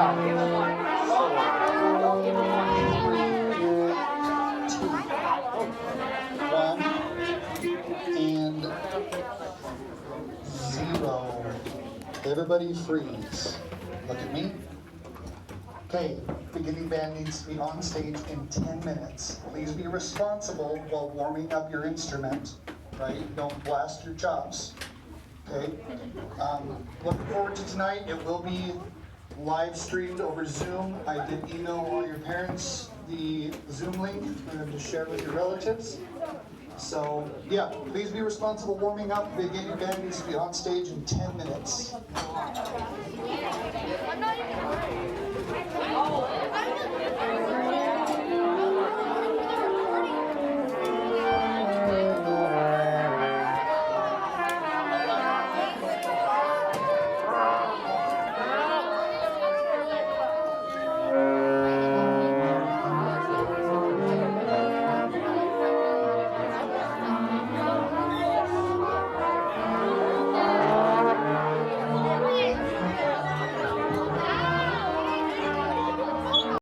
One and zero. Everybody freeze. Look at me. Okay, beginning band needs to be on stage in 10 minutes. Please be responsible while warming up your instrument, right? Don't blast your chops, okay? Looking forward to tonight. It will be live streamed over Zoom. I did email all your parents the Zoom link for them to share with your relatives. So, yeah, please be responsible warming up. Beginning band needs to be on stage in 10 minutes.